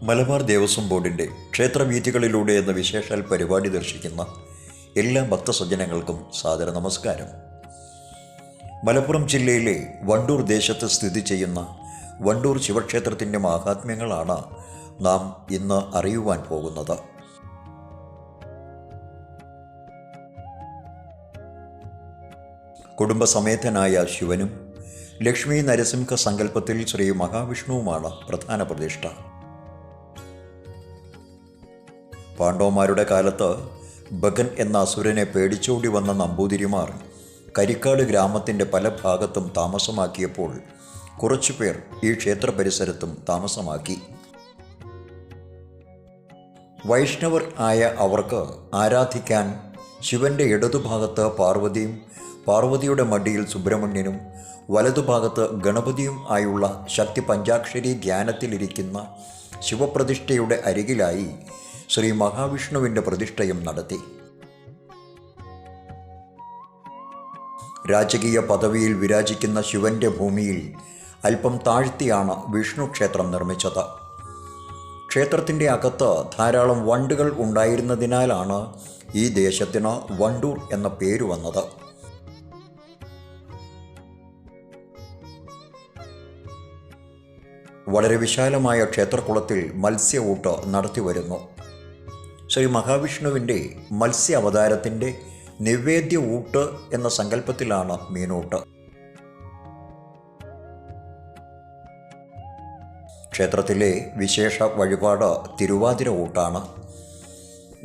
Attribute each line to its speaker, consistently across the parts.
Speaker 1: മലബാർ ദേവസ്വം ബോർഡിൻ്റെ ക്ഷേത്രവീഥികളിലൂടെ എന്ന വിശേഷാൽ പരിപാടി ദർശിക്കുന്ന എല്ലാ ഭക്തസജ്ജനങ്ങൾക്കും സാദര നമസ്കാരം. മലപ്പുറം ജില്ലയിലെ വണ്ടൂർ ദേശത്ത് സ്ഥിതി ചെയ്യുന്ന വണ്ടൂർ ശിവക്ഷേത്രത്തിൻ്റെ മാഹാത്മ്യങ്ങളാണ് നാം ഇന്ന് അറിയുവാൻ പോകുന്നത്. കുടുംബസമേതനായ ശിവനും ലക്ഷ്മി നരസിംഹ സങ്കല്പത്തിൽ ശ്രീ മഹാവിഷ്ണുവുമാണ് പ്രധാന പ്രതിഷ്ഠ. പാണ്ഡവന്മാരുടെ കാലത്ത് ഭഗൻ എന്ന അസുരനെ പേടിച്ചോടി വന്ന നമ്പൂതിരിമാർ കരിക്കാട് ഗ്രാമത്തിൻ്റെ പല ഭാഗത്തും താമസമാക്കിയപ്പോൾ കുറച്ചുപേർ ഈ ക്ഷേത്ര പരിസരത്തും താമസമാക്കി. വൈഷ്ണവർ ആയ അവർക്ക് ആരാധിക്കാൻ ശിവൻ്റെ ഇടതുഭാഗത്ത് പാർവതിയും പാർവതിയുടെ മടിയിൽ സുബ്രഹ്മണ്യനും വലതുഭാഗത്ത് ഗണപതിയും ആയുള്ള ശക്തി പഞ്ചാക്ഷരി ധ്യാനത്തിലിരിക്കുന്ന ശിവപ്രതിഷ്ഠയുടെ അരികിലായി ശ്രീ മഹാവിഷ്ണുവിൻ്റെ പ്രതിഷ്ഠയും നടത്തി. രാജകീയ പദവിയിൽ വിരാജിക്കുന്ന ശിവൻ്റെ ഭൂമിയിൽ അല്പം താഴ്ത്തിയാണ് വിഷ്ണു ക്ഷേത്രം നിർമ്മിച്ചത്. ക്ഷേത്രത്തിൻ്റെ അകത്ത് ധാരാളം വണ്ടുകൾ ഉണ്ടായിരുന്നതിനാലാണ് ഈ ദേശത്തിന് വണ്ടൂർ എന്ന പേര് വന്നത്. വളരെ വിശാലമായ ക്ഷേത്രക്കുളത്തിൽ മത്സ്യഊട്ട് നടത്തിവരുന്നു. ശ്രീ മഹാവിഷ്ണുവിൻ്റെ മത്സ്യ അവതാരത്തിൻ്റെ നിവേദ്യ ഊട്ട് എന്ന സങ്കല്പത്തിലാണ് മീനൂട്ട്. ക്ഷേത്രത്തിലെ വിശേഷ വഴിപാട് തിരുവാതിര ഊട്ടാണ്.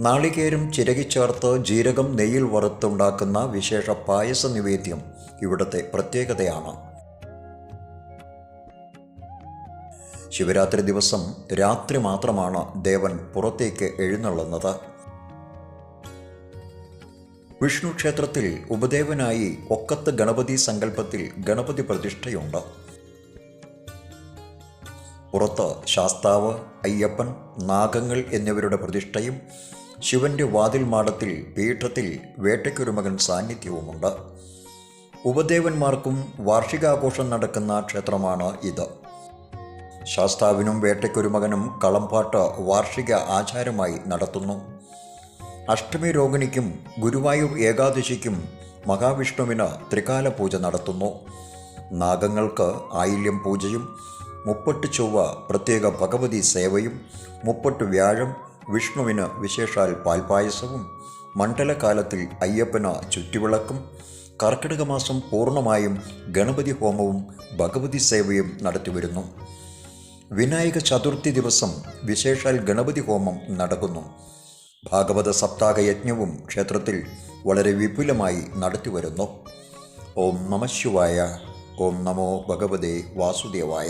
Speaker 1: നാളികേരം ചിരകിച്ചേർത്ത് ജീരകം നെയ്യിൽ വറുത്തുണ്ടാക്കുന്ന വിശേഷ പായസ നിവേദ്യം ഇവിടുത്തെ പ്രത്യേകതയാണ്. ശിവരാത്രി ദിവസം രാത്രി മാത്രമാണ് ദേവൻ പുറത്തേക്ക് എഴുന്നള്ളുന്നത്. വിഷ്ണു ക്ഷേത്രത്തിൽ ഉപദേവനായി ഒക്കത്ത് ഗണപതി സങ്കല്പത്തിൽ ഗണപതി പ്രതിഷ്ഠയുണ്ട്. പുറത്ത് ശാസ്താവ്, അയ്യപ്പൻ, നാഗങ്ങൾ എന്നിവരുടെ പ്രതിഷ്ഠയും ശിവന്റെ വാതിൽ മാടത്തിൽ പീഠത്തിൽ വേട്ടയ്ക്കൊരുമകൻ സാന്നിധ്യവുമുണ്ട്. ഉപദേവന്മാർക്കും വാർഷികാഘോഷം നടക്കുന്ന ക്ഷേത്രമാണ് ഇത്. ശാസ്താവിനും വേട്ടയ്ക്കൊരുമകനും കളംപാട്ട് വാർഷിക ആചാരമായി നടത്തുന്നു. അഷ്ടമി രോഹിണിക്കും ഗുരുവായൂർ ഏകാദശിക്കും മഹാവിഷ്ണുവിന് ത്രികാല പൂജ നടത്തുന്നു. നാഗങ്ങൾക്ക് ആയില്യം പൂജയും 30 ചൊവ്വ പ്രത്യേക ഭഗവതി സേവയും 30 വ്യാഴം വിഷ്ണുവിന് വിശേഷാൽ പാൽപായസവും മണ്ഡലകാലത്തിൽ അയ്യപ്പന് ചുറ്റുവിളക്കും കർക്കിടക മാസം പൂർണ്ണമായും ഗണപതി ഹോമവും ഭഗവതി സേവയും നടത്തിവരുന്നു. വിനായക ചതുർത്ഥി ദിവസം വിശേഷാൽ ഗണപതി ഹോമം നടക്കുന്നു. ഭാഗവത സപ്താഹ യജ്ഞവും ക്ഷേത്രത്തിൽ വളരെ വിപുലമായി നടത്തിവരുന്നു. ഓം നമഃ ശിവായ. ഓം നമോ ഭഗവതേ വാസുദേവായ.